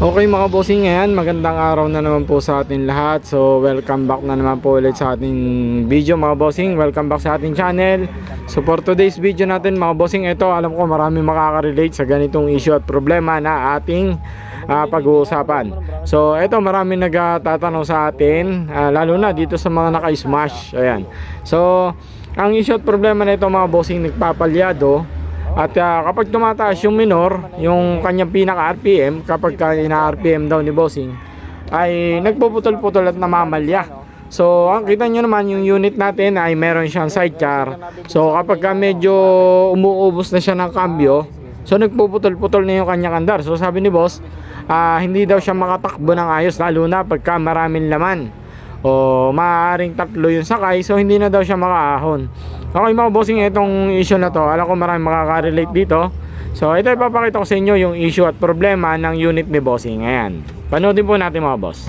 Okay mga bossing, ngayon magandang araw na naman po sa atin lahat. So welcome back na naman po ulit sa ating video mga bossing. Welcome back sa ating channel. So for today's video natin mga bossing, ito alam ko marami makaka-relate sa ganitong issue at problema na ating pag-uusapan. So ito marami nagtatanong sa atin, lalo na dito sa mga naka-smash. Ayan. So ang issue at problema na ito mga bossing, nagpapalyado. At kapag tumataas yung minor, yung kanyang pinaka RPM, kapag ina-RPM daw ni bossing, ay nagpuputol-putol at namamalya. So ang kita nyo naman yung unit natin ay meron siyang sidecar. So kapag medyo umuubos na siya ng kambyo, so nagpuputol-putol na yung kanyang andar. So sabi ni boss, hindi daw siya makatakbo ng ayos, lalo na pagka maraming laman o maaaring tatlo yung sakay, so hindi na daw siya makaahon. Okay mga bossing, itong issue na to, alam ko maraming makaka-relate dito. So ito ipapakita ko sa inyo yung issue at problema ng unit ni bossing. Ayan, panoodin po natin mga boss.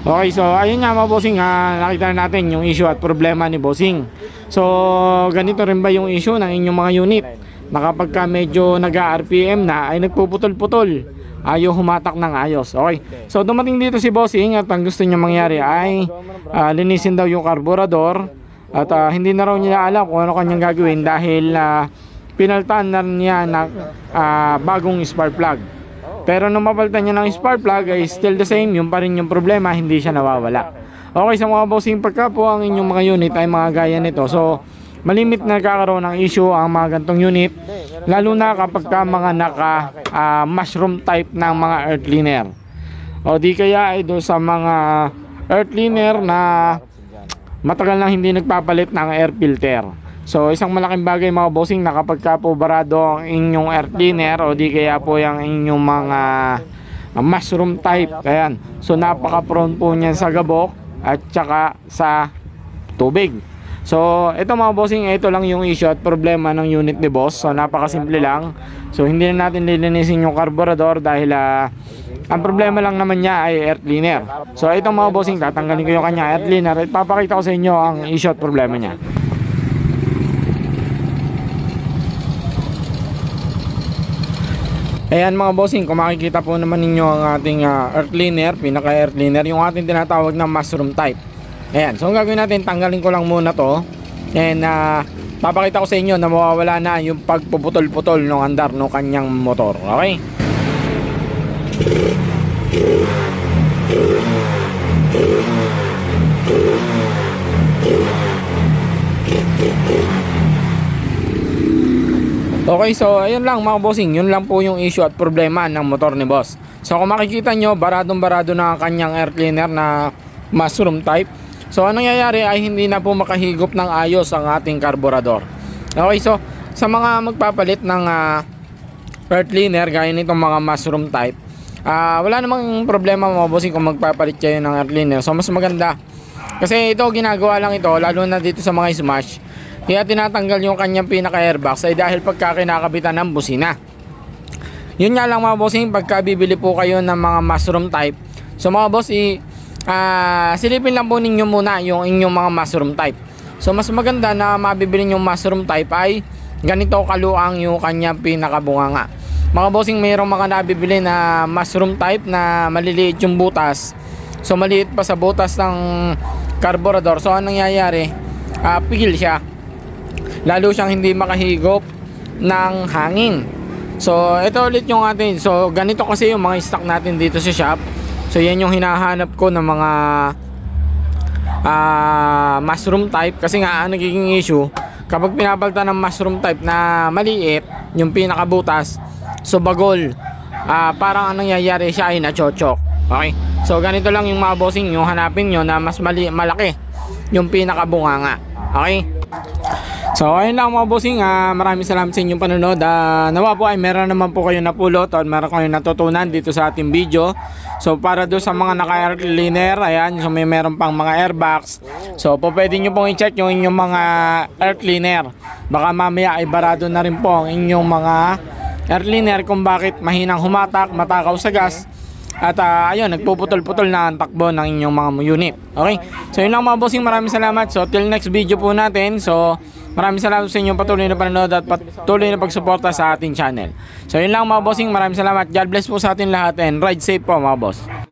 Okay, so ayun nga mga bossing, nakita na natin yung issue at problema ni bossing. So ganito rin ba yung issue ng inyong mga unit? Na kapag medyo nag-RPM na ay nagpuputol-putol, ayaw humatak ng ayos. Okay, so dumating dito si bossing at ang gusto niya mangyari ay linisin daw yung karburador. At hindi na raw niya alam kung ano kanyang gagawin dahil pinaltan na niya ng bagong spark plug. Pero nung mapalitan niya ng spark plug ay still the same, yung pa rin yung problema, hindi siya nawawala. Okay, sa mga bossing, pagka po ang inyong mga unit ay mga gaya nito, so malimit na nagkakaroon ng issue ang mga gantong unit, lalo na kapag mga naka mushroom type ng mga earth cleaner, o di kaya ay doon sa mga earth cleaner na matagal nang hindi nagpapalit ng air filter. So isang malaking bagay mga bossing na kapag po barado ang inyong air cleaner o di kaya po yung inyong mga mushroom type, ayan, so napaka prone po niyan sa gabok at saka sa tubig. So ito mga bossing, ito lang yung issue at problema ng unit ni boss. So napakasimple lang. So hindi na natin lilinisin yung carburetor dahil ang problema lang naman niya ay air cleaner. So ito mga bossing, tatanggalin ko yung kanya air cleaner at papakita ko sa inyo ang issue at problema niya. Ayan mga bossing, kung makikita po naman ninyo ang ating air cleaner, pinaka air cleaner, yung ating tinatawag na mushroom type. Ayan, so ang gagawin natin, tanggalin ko lang muna to. And papakita ko sa inyo na mawawala na yung pagpuputol-putol ng andar ng kanyang motor. Okay? Okay, so ayun lang mga bossing, yun lang po yung issue at problema ng motor ni boss. So kung makikita nyo, baradong-barado na ang kanyang air cleaner na mushroom type. So anong nangyayari ay hindi na po makahigop ng ayos ang ating carburetor. Okay, so sa mga magpapalit ng air cleaner gaya nitong mga mushroom type, wala namang problema mga bossing kung magpapalit kayo ng air cleaner. So mas maganda, kasi ito ginagawa lang ito lalo na dito sa mga smash, kaya tinatanggal yung kanyang pinaka airbox ay dahil pagka kinakabitan ng busina. Yun nga lang mga bossing, pagka bibili po kayo ng mga mushroom type, so mga boss, silipin lang po ninyo muna yung inyong mga mushroom type. So mas maganda na mabibili yung mushroom type ay ganito kaluang yung kanyang pinakabunganga. Mga bossing, mayroong mga nabibili na mushroom type na maliliit yung butas, so maliit pa sa butas ng carburetor. So anong nangyayari, pigil siya, lalo siyang hindi makahigop ng hangin. So ito ulit yung atin. So ganito kasi yung mga stock natin dito sa shop. So yan yung hinahanap ko ng mga mushroom type. Kasi nga ang nagiging issue, kapag pinapalitan ng mushroom type na maliit yung pinakabutas, so bagol, parang anong nangyayari, siya ay nachochok. Okay, so ganito lang yung mga bossing, yung hanapin nyo na mas malaki yung pinakabunganga. Okay, So ayun lang mga bossing, maraming salamat sa inyong panonood. Nawa po ay meron naman po kayo napulot o meron kayong natutunan dito sa ating video. So para doon sa mga naka-air cleaner, ayan, so meron pang mga airbox. So po pwede nyo pong i-check yung inyong mga air cleaner. Baka mamaya ay barado na rin po ang inyong mga air cleaner kung bakit mahinang humatak, matakaw sa gas. At ayun, nagpuputol-putol na ang takbo ng inyong mga unit. Okay? So yun lang mga bossing, maraming salamat. So till next video po natin. So maraming salamat sa inyong patuloy na panonood at patuloy na pagsuporta sa ating channel. So yun lang mga bossing, maraming salamat. God bless po sa ating lahat and ride safe po mga boss.